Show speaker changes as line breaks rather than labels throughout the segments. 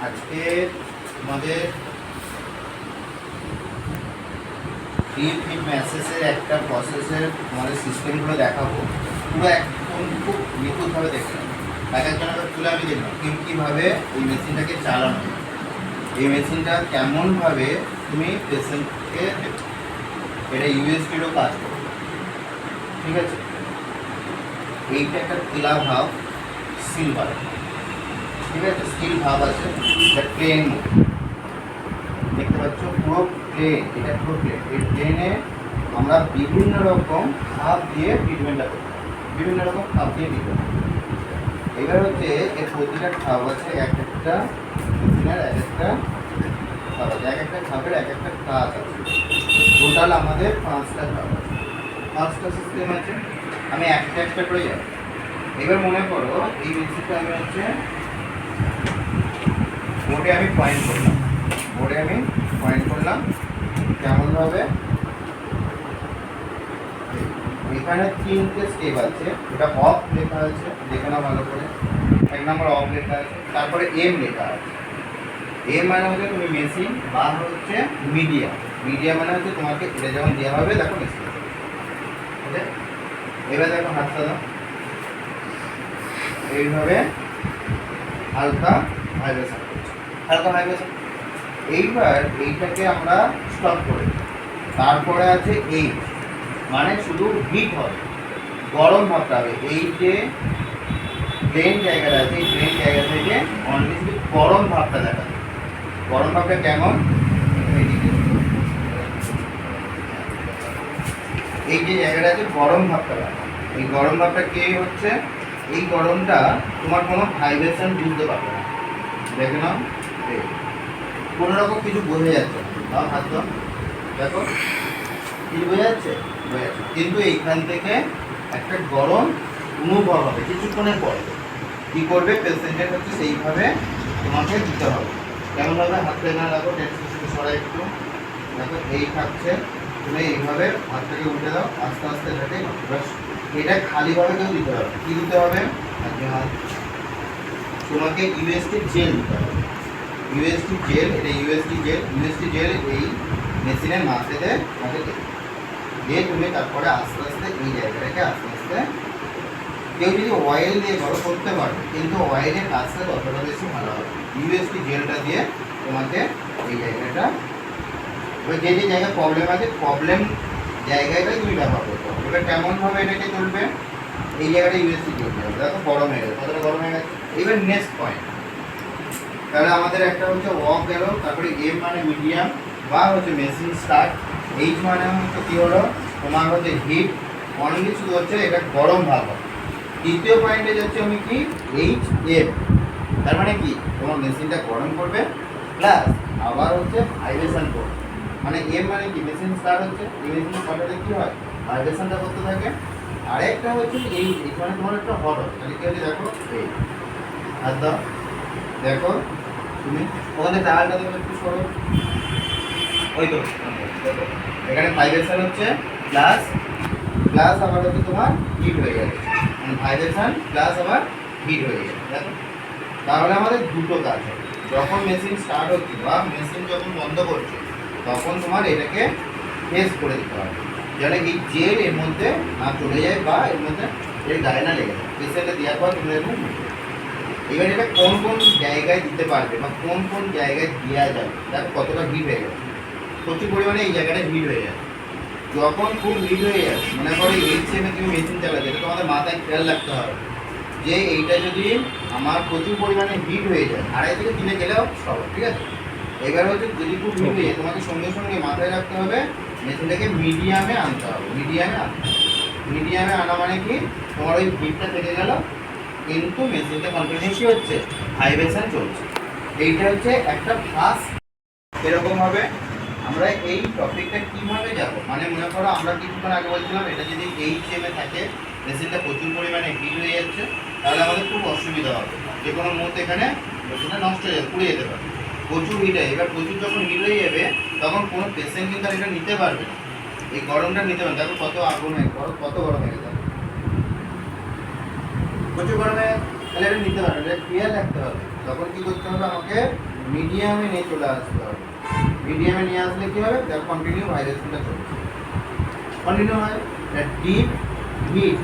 আজকে আমাদের ম্যাসেজের একটা প্রসেসের আমাদের সিস্টেমগুলো দেখাবো, পুরো একদম খুব নিখুঁতভাবে দেখলাম। এক একজন তুলে আমি দেখলাম কীভাবে এই মেশিনটাকে চালানো, এই মেশিনটা কেমনভাবে তুমি পেশেন্টকে, এটা ইউএসবিরও কাজ করবে, ঠিক আছে। এইটা একটা ক্লা ভাব সিলভার, ঠিক আছে, স্টিল ভাব আছে, এটা প্লেন দেখতে পাচ্ছ, পুরো প্লেন, এটা পুরো প্লেন। এই প্লেনে আমরা বিভিন্ন রকম খাপ দিয়ে ট্রিটমেন্টটা করতে পারি, বিভিন্ন রকম খাপ দিয়ে ট্রিটমেন্ট। এবার হচ্ছে এর প্রতিটা খাপ আছে, এক একটা মেশিনের এক একটা খাপ আছে, এক একটা খাপের এক একটা কাজ আছে। টোটাল আমাদের 5টা খাপ আছে, 5টা সিস্টেম আছে। আমি একটা একটা করে যাই। এবার মনে করো এই মেশিনটা আমি হচ্ছে বোর্ডে আমি পয়েন্ট করলাম, কেমনভাবে এখানে 3টে স্টেপ আছে। এটা অফ লেখা আছে, দেখে নাও ভালো করে। 1 নম্বর অফ লেখা আছে, তারপরে এম লেখা আছে। এম মানে হচ্ছে তুমি মেশিন, বা হচ্ছে মিডিয়া। মিডিয়া মানে হচ্ছে তোমাকে এটা যখন দেওয়া হবে, দেখো মেশিন, ঠিক আছে। এবার দেখো হাতটা দাও, এইভাবে হালকা ভাইব্রেশন করছে, হালকা ভাইব্রেশন। এইবার এইটাকে আমরা স্টপ করে দিই। তারপরে আছে এইচ, মানে শুধু হিট হবে, গরম ভাবতে হবে। এই যে প্লেন জায়গাটা আছে, এই প্লেন জায়গা থেকে অনলি শুধু গরম ভাবটা দেখা যায়। গরম ভাবটা কেমন, এই যে জায়গাটা আছে গরম ভাবটা দেখা। এই গরম ভাবটা কে হচ্ছে, এই গরমটা তোমার কোনো ভাইব্রেশন বুঝতে পারবে না। দেখে নাও, কোনো রকম কিছু বোঝা যাচ্ছে না, হাত দাও, দেখো কিছু বোঝা যাচ্ছে, কিন্তু এইখান থেকে একটা গরম অনুভব হবে কিছুক্ষণের পরে। কী করবে পেশেন্টের হচ্ছে সেইভাবে তোমাকে দিতে হবে। কেমনভাবে হাতটা না রাখো, টেনশন সরাই একটু, দেখো এই থাকছে, তুমি এইভাবে হাতটাকে উঠে দাও, আস্তে আস্তে এটাকে বাস। এটা খালিভাবে কেউ দিতে হবে, কী দিতে হবে, তোমাকে ইউএসটি জেল দিতে হবে। ইউএসটি জেল, এটা ইউএসটি জেল এই মেশিনের মাথাতে দিয়ে তুমি তারপরে আস্তে আস্তে এই জায়গাটাকে আস্তে আস্তে, কেউ যদি অয়েল দিয়ে করতে পারবে, কিন্তু অয়েলের কাজটা ততটা বেশি ভালো হবে। ইউএসটি জেলটা দিয়ে তোমাকে এই জায়গাটা, এবার যে যে জায়গায় প্রবলেম আছে, প্রবলেম জায়গাটাই তুমি ব্যবহার করতে হবে। এবার কেমনভাবে এটাকে চলবে, এই জায়গাটা ইউএসটি জেল দেবে, দেখো গরম হয়ে গেছে, কতটা গরম হয়ে গেছে। এবার নেক্সট পয়েন্ট, তাহলে আমাদের একটা হচ্ছে অফ গেল, তারপরে এম মানে মিডিয়াম, বা হচ্ছে মেশিন স্টার্ট, এইচ মানে হচ্ছে কী হলো, তোমার হচ্ছে হিট, অনলি শুধু হচ্ছে এটা গরম ভাব হবে। তৃতীয় পয়েন্টে যাচ্ছে আমি কি, এইচ এম, তার মানে কি তোমার মেশিনটা গরম করবে প্লাস আবার হচ্ছে ভাইব্রেশন করবে। মানে এম মানে কি, মেশিন স্টার্ট হচ্ছে, এই মেশিনের স্টার্টারে কী হয়, ভাইব্রেশনটা করতে থাকে। আরেকটা হচ্ছে এই এখানে তোমার একটা হট হবে, তাহলে কী হচ্ছে দেখো, এই হাত দাও, দেখো তুমি ওখানে ডায়ালটা তুমি একটু সরো, ওই তো দেখো এখানে ভাইব্রেশন হচ্ছে প্লাস প্লাস আবার হচ্ছে তোমার হিট হয়ে যাচ্ছে, মানে ভাইব্রেশন প্লাস আবার হিট হয়ে যাচ্ছে, দেখো। তাহলে আমাদের দুটো কাজ হবে, যখন মেশিন স্টার্ট হচ্ছে বা মেশিন যখন বন্ধ করছে, তখন তোমার এটাকে ফেস করে দিতে হবে, যেন এই জেল এর মধ্যে না চলে যায় বা এর মধ্যে এর গায়ে না লেগে যায়। পেশেন্টে দেওয়ার পর তুমি এরকম, এবার এটা কোন কোন জায়গায় দিতে পারবে বা কোন কোন জায়গায় দেওয়া যাবে, দেখো কতটা হিট হয়ে গেছে, প্রচুর পরিমাণে এই জায়গাটা হিট হয়ে যায়। যখন খুব হিট হয়ে যায়, মনে করো এইচএমে তুমি মেশিন চালাবে, এটা তোমাদের মাথায় খেয়াল রাখতে হবে যে এইটা যদি আমার প্রচুর পরিমাণে হিট হয়ে যায়, 2.5 থেকে 3 গেলেও সব ঠিক আছে। এবার হচ্ছে যদি খুব হিট হয়ে যায়, তোমাকে সঙ্গে সঙ্গে মাথায় রাখতে হবে মেশিনটাকে মিডিয়ামে আনতে হবে। মিডিয়ামে আনা মানে কি, তোমার ওই হিটটা থেকে গেল, কিন্তু মেশিনটা কন্টিনিউসলি হচ্ছে ভাইব্রেশন চলছে। এইটা হচ্ছে একটা ফার্স্ট। এরকমভাবে আমরা এই টপিকটা কীভাবে যাব, মানে মনে করো আমরা কিছুক্ষণ আগে বলছিলাম এটা যদি এইচএমে থাকে, মেশিনটা প্রচুর পরিমাণে হিট হয়ে যাচ্ছে, তাহলে আমাদের খুব অসুবিধা হবে, যে কোনো মুহূর্তে এখানে মেশিনটা নষ্ট হয়ে যাবে, পুড়ে যেতে পারে, প্রচুর হিট হয়। এবার প্রচুর যখন হিট হয়ে যাবে, তখন কোনো পেশেন্ট কিন্তু আর এটা নিতে পারবে না, এই গরমটা নিতে পারবে। দেখো কত আগুন হয়ে কত গরম হয়ে গেছে, প্রচুর গরমে, তাহলে এটা নিতে পারবে, এটা ক্লিয়ার রাখতে হবে। তখন কী করতে হবে, আমাকে মিডিয়ামে নিয়ে চলে আসতে হবে। মিডিয়ামে নিয়ে আসলে কী হবে, তার কন্টিনিউ ভাইব্রেশনটা চলছে, কন্টিনিউ হয়। ডিপ হিট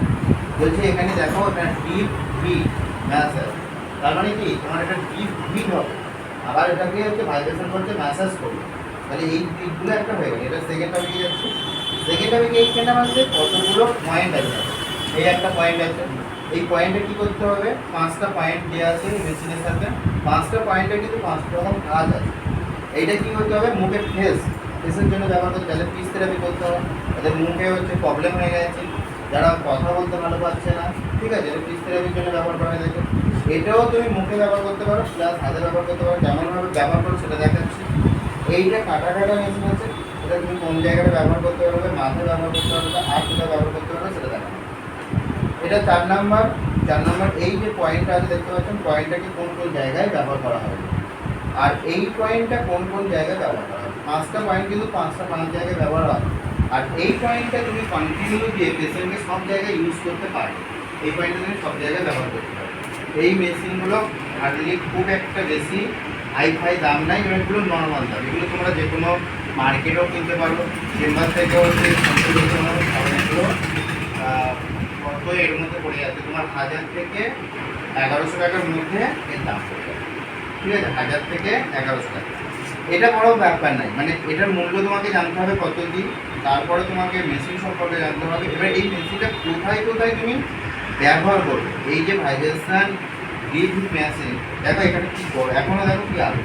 বলছে এখানে, দেখো এটা ডিপ হিট ম্যাসাজ, তার মানে কি তোমার এটা ডিপ হিট হবে, আবার এটাকে হচ্ছে ভাইব্রেশন করছে, ম্যাসাজ করবে। তাহলে এই দিকগুলো একটা হয়ে গেল। এটা সেকেন্ড টপিকে যাচ্ছে। সেকেন্ড টপিকে এইখানে আমাদের কতগুলো পয়েন্ট আছে, এই একটা পয়েন্ট আছে, এই পয়েন্টে কী করতে হবে, 5টা পয়েন্ট দেওয়া আছে মেশিনের সাথে। 5টা পয়েন্টে কিন্তু 5টা রকম কাজ আছে। এইটা কী করতে হবে, মুখের ফেসের জন্য ব্যবহার করতে গেলে পিস থেরাপি করতে হবে। তাদের মুখে হচ্ছে প্রবলেম হয়ে গেছে, যারা কথা বলতে ভালো পারছে না, ঠিক আছে, এটা পিস থেরাপির জন্য ব্যবহার করা যায়। এটাও তুমি মুখে ব্যবহার করতে পারো, প্লাস হাতে ব্যবহার করতে পারো, কেমনভাবে ব্যবহার করো সেটা দেখাচ্ছি। এইটা কাটা মেশিন আছে, এটা তুমি কোন জায়গায় ব্যবহার করতে পারবে, মাথায় ব্যবহার করতে পারবে, আর কোথায় ব্যবহার করতে পারবে সেটা দেখানো। এটা 4 নাম্বার। এই যে পয়েন্টটা আছে দেখতে পাচ্ছেন, পয়েন্টটাকে কোন কোন জায়গায় ব্যবহার করা হবে, আর এই পয়েন্টটা কোন কোন জায়গায় ব্যবহার করা হবে। 5টা পয়েন্ট কিন্তু 5 জায়গায় ব্যবহার হয়, আর এই পয়েন্টটা তুমি কন্টিনিউ দিয়ে পেশেন্টকে সব জায়গায় ইউজ করতে পারবে। এই পয়েন্টটা তুমি সব জায়গায় ব্যবহার করতে পারবে। এই মেশিনগুলো হার্ডলি খুব একটা বেশি হাই দাম নাই, এগুলো নর্মাল দাম। এগুলো তোমরা যে কোনো মার্কেটেও কিনতে পারো, চেম্বার থেকেও হচ্ছে এগুলো কত এর মধ্যে পড়ে যাচ্ছে তোমার 1000 থেকে 1100 টাকার মধ্যে এর দাম পড়ে যাবে, ঠিক আছে, 1000 থেকে 1100 টাকা। এটা বড় ব্যাপার নাই, মানে এটার মূল্য তোমাকে জানতে হবে কত দিন, তারপরে তোমাকে মেশিন সম্পর্কে জানতে হবে। এবার এই মেশিনটা কোথায় কোথায় তুমি ব্যবহার করবে, এই যে ভাইব্রেশন ডিপ হিট মেশিন, দেখো এখানে কী করো, এখনও দেখো কী আলো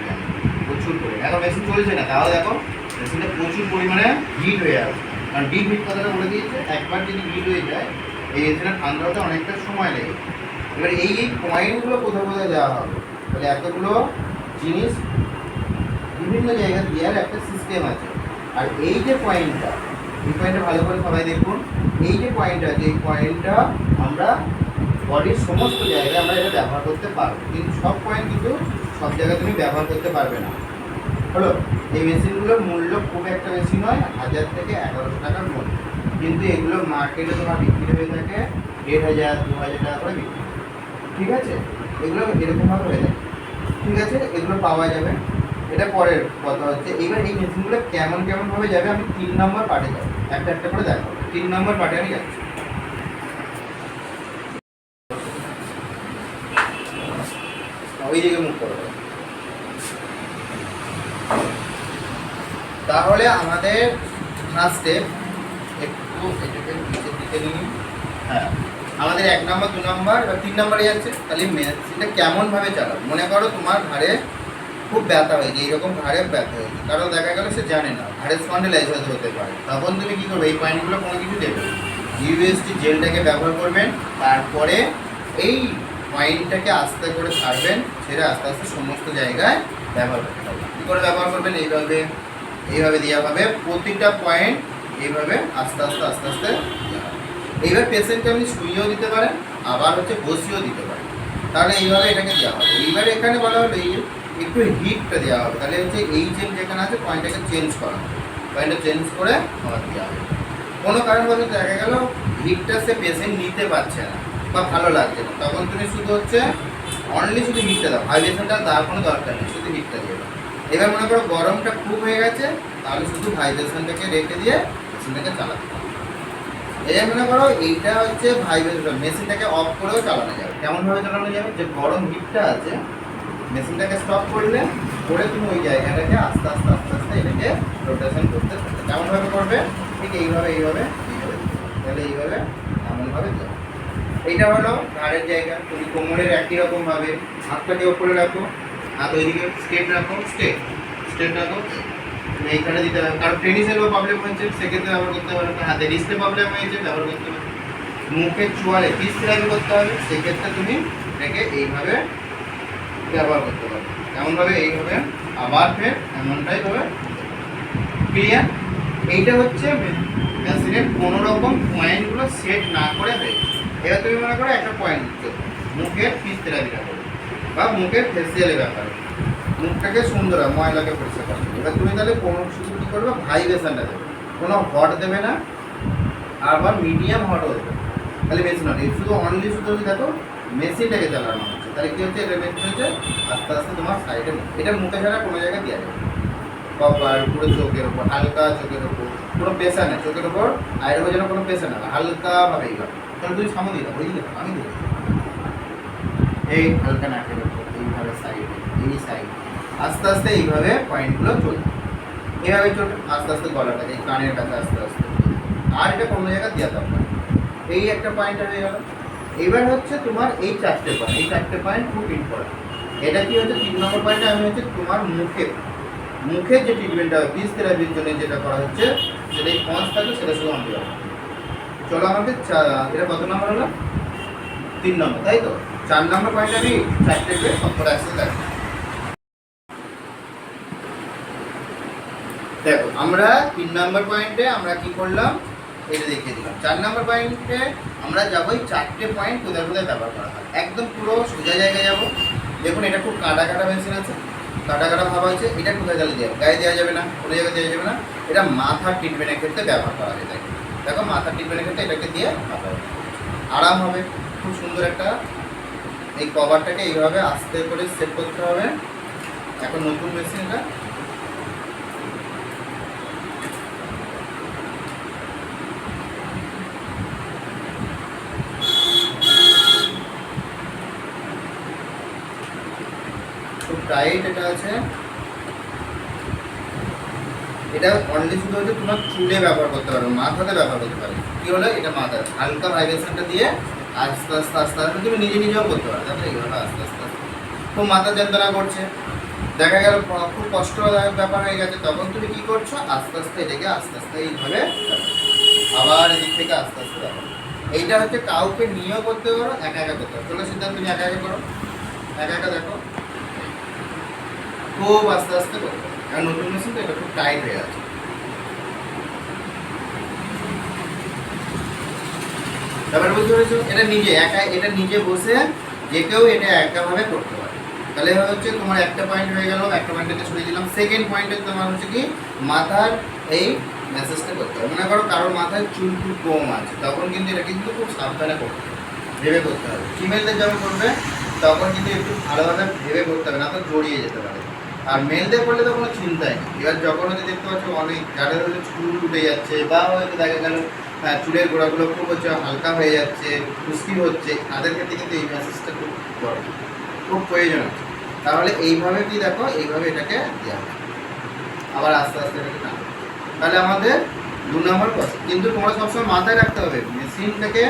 প্রচুর করে, এখন মেশিন চলছে না, তাও দেখো মেশিনটা প্রচুর পরিমাণে হিট হয়ে আসছে। কারণ ডিপ হিট কথাটা বলে দিয়েছে, একবার যদি হিট হয়ে যায় এই মেশিনটা ঠান্ডা হতে অনেকটা সময় লেগে। এবার এই পয়েন্টগুলো কোথায় কোথায় দেওয়া হবে, তাহলে এতগুলো জিনিস বিভিন্ন জায়গায় দেওয়ার একটা সিস্টেম আছে। আর এই যে পয়েন্টটা, এই পয়েন্টটা ভালো করে সবাই দেখুন, এই যে পয়েন্টটা আছে, এই পয়েন্টটা আমরা বডির সমস্ত জায়গায় আমরা এটা ব্যবহার করতে পারবো, কিন্তু সব পয়েন্ট কিন্তু সব জায়গায় তুমি ব্যবহার করতে পারবে না। হলো, এই মেশিনগুলোর মূল্য খুব একটা বেশি নয়, 1000 থেকে 1100 টাকার মধ্যে, কিন্তু এগুলো মার্কেটে তোমার বিক্রি হয়ে থাকে 1500 2000 টাকা করে বিক্রি, ঠিক আছে, এগুলো এরকমভাবে হয়ে যায়, ঠিক আছে, এগুলো পাওয়া যাবে। এটা পরের কথা হচ্ছে, এবার এই মেশিনগুলো কেমনভাবে যাবে আমি 3 নম্বর পার্টে যাবো, একটা করে দেখো। 3 নম্বর পার্টে আমি যাচ্ছি। ওইদিকে মুখ করো। তাহলে আমাদের ফার্স্ট স্টেপ একটু এটাকে নিচের দিকে নিই। হ্যাঁ, আমাদের 1 নম্বর 2 নম্বর বা 3 নম্বরে যাচ্ছে। তাহলে মেশিনটা কেমনভাবে চালাবো, মনে করো তোমার ঘাড়ে খুব ব্যথা হয়েছে, এইরকম ঘাড়ে ব্যথা হয়েছে, কারণ দেখা গেল সে জানে না, ঘাড়ে স্পন্ডিলাইটিস হতে পারে, তখন তুমি কী করবে, এই পয়েন্টগুলো কোনো কিছু দেবে, ইউএসটি জেলটাকে ব্যবহার করবেন, তারপরে এই পয়েন্টটাকে আস্তে করে ছাড়বেন, ছেড়ে আস্তে আস্তে সমস্ত জায়গায় ব্যবহার করতে হবে। কী করে ব্যবহার করবেন, এইভাবে দেওয়া হবে, প্রতিটা পয়েন্ট এইভাবে আস্তে আস্তে এইবার পেশেন্টকে আপনি শুইয়েও দিতে পারেন, আবার হচ্ছে বসিয়েও দিতে পারেন। তাহলে এইভাবে এটাকে দেওয়া হবে। এইবারে এখানে বলা হলো এই একটু হিটটা দেওয়া হবে, তাহলে হচ্ছে এই চেন যেখানে আছে পয়েন্টটাকে চেঞ্জ করা হবে, পয়েন্টটা চেঞ্জ করে আবার দেওয়া হবে। কোনো কারণবশত দেখা গেল হিটটা সে পেশেন্ট নিতে পারছে না বা ভালো লাগছে না, তখন তুমি শুধু হচ্ছে অনলি শুধু হিটটা দাও, ভাইব্রেশনটা দেওয়ার কোনো দরকার নেই, শুধু হিটটা দিয়ে দাও। এবার মনে করো গরমটা খুব হয়ে গেছে, তাহলে শুধু ভাইব্রেশনটাকে রেখে দিয়ে মেশিনটাকে চালাতে হবে। এই মনে করো এইটা হচ্ছে ভাইব্রেশন, মেশিনটাকে অফ করেও চালানো যাবে। কেমনভাবে চালানো যাবে, যে গরম হিটটা আছে মেশিনটাকে স্টপ করে তুমি ওই জায়গাটাকে আস্তে আস্তে এটাকে রোটেশন করতে থাকবে। কেমনভাবে করবে, ঠিক এইভাবে তাহলে এইভাবে এমনভাবে যাবে। এইটা হলো ঘাড়ের জায়গা। তুমি কোমরের একই রকমভাবে হাতটাকে ওপরে রাখো, হাত ওইদিকে স্ট্রেট রাখো, স্ট্রেট রাখো, এইখানে দিতে হবে। কারণ টেনিসের প্রবলেম হচ্ছে, সেক্ষেত্রে ব্যবহার করতে পারবে, হাতে রিস্টে প্রবলেম হয়েছে ব্যবহার করতে পারবে, মুখের চোয়ালে পিস থেরাপি করতে হবে, সেক্ষেত্রে তুমি এটাকে এইভাবে ব্যবহার করতে পারবে। এমনভাবে এইভাবে আবার ফের এমনটাই ভাবে ক্লিয়ার। এইটা হচ্ছে মেশিনের কোনো রকম পয়েন্টগুলো সেট না করে হয়ে। এবার তুমি মনে করো একটা পয়েন্ট দিচ্ছ, মুখের পিস থেরাপিটা করো বা মুখের ফেসিয়ালের ব্যাপারে, মুখটাকে সুন্দর হয়, ময়লাকে পরিষ্কার করবে। এবার তুমি তাহলে কোনো শুধু কী করবে, ভাইব্রেশনটা দেবে, কোনো হট দেবে না, আবার মিডিয়াম হটও দেবে। তাহলে মেশিন নট, এই শুধু অনলি শুধু দেখো মেশিনটাকে চালানো হচ্ছে। তাহলে কী হচ্ছে, এটা মেশিন হচ্ছে আস্তে আস্তে তোমার সাইডে এটা মুখে ছাড়া কোনো জায়গায় দেওয়া যাবে, কপার পুরো চোখের ওপর, হালকা চোখের ওপর, কোনো প্রেশার নেই চোখের ওপর, আয়ের যেন কোনো প্রেশার না, হালকাভাবে এইভাবে। তাহলে তুমি সামনে দিলাম ওই দিকে আমি দিলাম, এই হালকা নাকের ওপর এইভাবে সাইডে, এই সাইড আস্তে আস্তে এইভাবে পয়েন্টগুলো চলবে, এইভাবে চলবে আস্তে আস্তে গলাটাকে কানের কাছে আস্তে আস্তে। আর এটা কোনো জায়গায় দেওয়া দরকার, এই একটা পয়েন্ট হয়ে গেল। এবার হচ্ছে তোমার এই চারটে পয়েন্ট, এই চারটে পয়েন্ট খুব ইম্পর্টেন্ট। এটা কি হচ্ছে 3 নম্বর পয়েন্টে আমি হচ্ছে তোমার মুখের যে ট্রিটমেন্টটা ফিজ থেরাপির জন্য যেটা করা হচ্ছে সেটা এই পয়েন্ট থাকে, সেটা শুধু আমি দেওয়া। চলো আমাকে এটা কত নম্বর হলো, 3 নম্বর, তাই তো। 4 নম্বর পয়েন্ট আমি চারটেকে সম্পর্ক একসাথে দেখো। দেখো আমরা 3 নম্বর পয়েন্টে আমরা কি করলাম এটা দেখিয়ে দিলাম। 4 নম্বর পয়েন্টে আমরা যাবো এই চারটে পয়েন্ট কোথায় কোথায় ব্যবহার করা হয়, একদম পুরো সোজা জায়গায় যাবো। দেখুন এটা খুব কাটা কাটা মেশিন আছে, কাটা কাটা ভাব আছে, এটা কোথায় তাহলে দেওয়া গায়ে দেওয়া যাবে না, কোনো জায়গায় দেওয়া যাবে না। এটা মাথার ট্রিটমেন্টের ক্ষেত্রে ব্যবহার করা যায়। দেখো মাথার ট্রিটমেন্টের ক্ষেত্রে এটাকে দিয়ে আরাম হবে, খুব সুন্দর একটা। এই কভারটাকে এইভাবে আস্তে করে সেট করতে হবে। এখন নতুন মেশিন এটা, খুব টাইট এটা আছে। এটা অনলি শুধু হচ্ছে তোমার চুলে ব্যবহার করতে পারো, মাথাতে ব্যবহার করতে পারো। কি হলো, এটা মাথা হালকা ভাইব্রেশনটা দিয়ে আস্তে আস্তে আস্তে আস্তে তুমি নিজে নিজেও করতে পারো। তারপরে এইভাবে আস্তে আস্তে আস্তে খুব মাথা যন্ত্রণা করছে, দেখা গেল খুব কষ্টদায়ক ব্যাপার হয়ে গেছে, তখন তুমি কি করছো আস্তে আস্তে এটাকে আস্তে আস্তে এইভাবে আবার এদিক থেকে আস্তে আস্তে দেখো। এইটা হচ্ছে কাউকে নিয়েও করতে পারো, একা একা করতে পারো। চলো সিদ্ধান্ত তুমি একা একা করো, একা একা দেখো, খুব আস্তে আস্তে করতে পারো। কারণ নতুন মেশিন তো এটা খুব টাইট হয়ে আছে। তারপরে বুঝতে পেরেছো, এটা নিজে একা, এটা নিজে বসে যে কেউ এটা একাভাবে করতে পারে। তাহলে হচ্ছে তোমার একটা পয়েন্ট হয়ে গেল, একটা পয়েন্টকে সরিয়ে দিলাম। সেকেন্ড পয়েন্টে তোমার হচ্ছে কি মাথার এই ম্যাসেজটা করতে হবে। মনে করো কারোর মাথায় চুল খুব কম আছে, তখন কিন্তু এটা কিন্তু খুব সাবধানে করতে হবে, ভেবে করতে হবে। ফিমেলদের যখন করবে তখন কিন্তু একটু ভালোভাবে ভেবে করতে হবে, না তো জড়িয়ে যেতে পারে। আর মেলদের করলে তো কোনো চিন্তাই নেই। এবার যখন হচ্ছে দেখতে পাচ্ছ অনেক যাদের হচ্ছে চুল উঠে যাচ্ছে, বা হয়তো দেখা গেল চুলের গোড়াগুলো খুব হচ্ছে হালকা হয়ে যাচ্ছে, খুশকি হচ্ছে, তাদের ক্ষেত্রে কিন্তু এই ম্যাসেজটা খুব দরকার, খুব প্রয়োজন আছে। তাহলে এইভাবে কি দেখো, এইভাবে এটাকে দেওয়া হয়, আবার আস্তে আস্তে এটাকে টানো। তাহলে আমাদের 2 নম্বর কথা। কিন্তু তোমরা সবসময় মাথায় রাখতে হবে মেশিনটাকে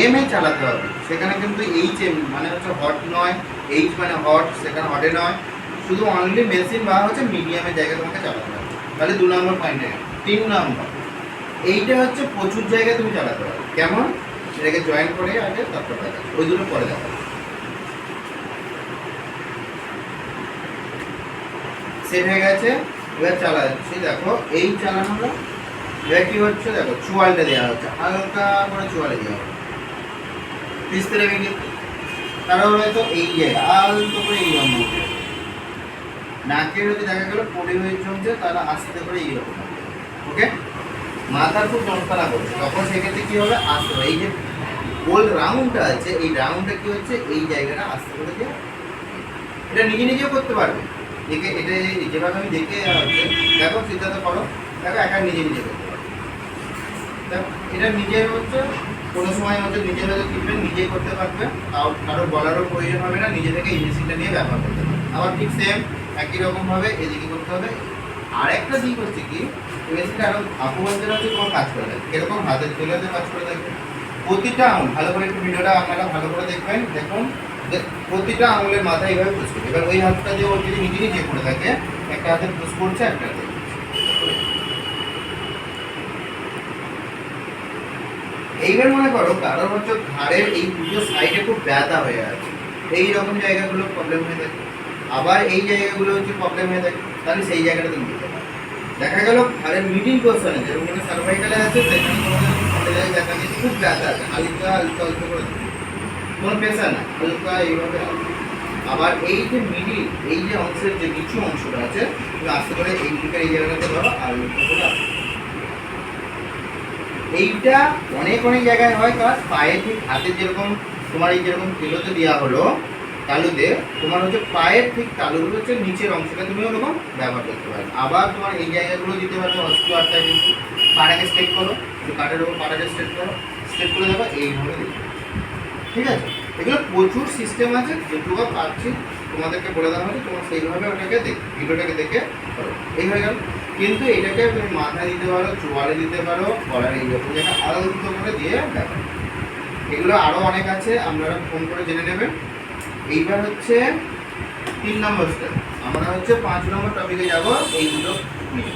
এমে চালাতে হবে। সেখানে কিন্তু এইচ এম মানে হচ্ছে হট নয়, এইচ মানে হট, সেখানে হটে নয়, শুধু অনলি মেশিন বা হচ্ছে মিডিয়ামের জায়গায় তোমাকে চালাতে হবে। তাহলে 2 নম্বর পয়েন্টে। 3 নম্বর, এইটা হচ্ছে প্রচুর জায়গায় তুমি চালাতে পারো। কেমন, এটাকে জয়েন করে আগে তারপর দেখা, ওই দুটো পরে দেখা। সেট হয়ে গেছে, এবার চালা যাচ্ছে। দেখো এই চালানোটা এবার কি হচ্ছে, দেখো চুয়ালটা দেওয়া হচ্ছে, হালকা করে চুয়ালে দেওয়া হবে পিছতে রেখে কিন্তু। কারণ হয়তো এই জায়গা আলতো করে এই রকম নাকের হচ্ছে দেখা গেলো পড়ে হয়ে জমছে, তাহলে আস্তে করে এইরকম। ওকে, মাথার খুব যন্ত্রণা করছে, তখন সেক্ষেত্রে কী হবে, আস্তে হবে। এই যে গোল রাউন্ডটা আছে, এই রাউন্ডটা কী হচ্ছে, এই জায়গাটা আস্তে করে দিয়ে এটা নিজে নিজেও করতে পারবে। দেখে এটা যেভাবে আমি দেখে হচ্ছে, দেখো সিদ্ধান্ত করো, দেখো একা নিজে নিজে করতে পারবে। দেখো এটা নিজের হচ্ছে কোনো সময় হচ্ছে নিজের হয়তো কিনবেন, নিজেই করতে পারবে, কারো বলারও প্রয়োজন হবে না, নিজে থেকে এই মেশিনটা নিয়ে ব্যবহার করতে পারবে। আবার ঠিক সেম একই রকমভাবে এদিকে করতে হবে। আর একটা দিক হচ্ছে কি, মেশিনটা আরও আপুবাদের হচ্ছে তোমার কাজ করে থাকে, এরকম হাতের তুলেতে কাজ করে থাকবে। প্রতিটা আঙুল ভালো করে একটু ভিডিওটা আপনারা ভালো করে দেখবেন, দেখুন প্রতিটা আঙুলের মাথায় এইভাবে পুশ করবে। এবার ওই হাতটা দিয়ে ও যদি নিজে নিজে করে থাকে, একটা হাতে পুশ করছে, একটা হাতে। এইবার মনে করো কারোর হচ্ছে ঘাড়ের এই দুটো সাইডে খুব ব্যথা হয়ে আছে, এই রকম জায়গাগুলো প্রবলেম হয়ে থাকে, আবার এই জায়গাগুলো হচ্ছে প্রবলেম হয়ে থাকে, তাহলে সেই জায়গাটা তুমি দিতে পারো। দেখা গেল ঘাড়ের মিডিল পোর্শনে যেরকম সার্ভাইকালে আছে, সেখানে তোমাদের দেখা গেছে খুব ব্যথা আছে, হালকা হালকা হালকা করে কোনো প্রেশার না, হালকা এইভাবে। আবার এই যে মিডিল এই যে অংশের যে নিচু অংশটা আছে, তুমি আস্তে করে এই দিকে এই জায়গাটাতে ধরো আর এইটা অনেক অনেক জায়গায় হয় কাজ, পায়ে ঠিক হাতে যেরকম তোমার এই যেরকম কিলোতে দেওয়া হলো তালুতে, তোমার হচ্ছে পায়ের ঠিক তালুগুলো হচ্ছে নিচের অংশটা তুমি ওরকম ব্যবহার করতে পারো। আবার তোমার এই জায়গাগুলো দিতে পারবে অস্টিওআর্থ্রাইটিস, পাটাকে স্ট্রেট করো, একটু কাঠের উপর পাটাকে স্ট্রেট করো, স্ট্রেট করে দেবো এইভাবে দিতে হবে। ঠিক আছে, এগুলো প্রচুর সিস্টেম আছে, যেটুকু পাচ্ছি তোমাদেরকে বলে দেওয়া হচ্ছে, তোমার সেইভাবে ওটাকে ভিডিওটাকে দেখে করো। এই হয়ে গেল। কিন্তু এটাকে তুমি মাথায় দিতে পারো, চোয়ালে দিতে পারো, গলার এই রকম জায়গা আলাদা করে দিয়ে দেখো। এগুলো আরও অনেক আছে, আপনারা ফোন করে জেনে নেবেন। এইবার হচ্ছে 3 নম্বর স্টেপ, আমরা হচ্ছে 5 নম্বর টপিকে যাবো। এইগুলো নিয়ে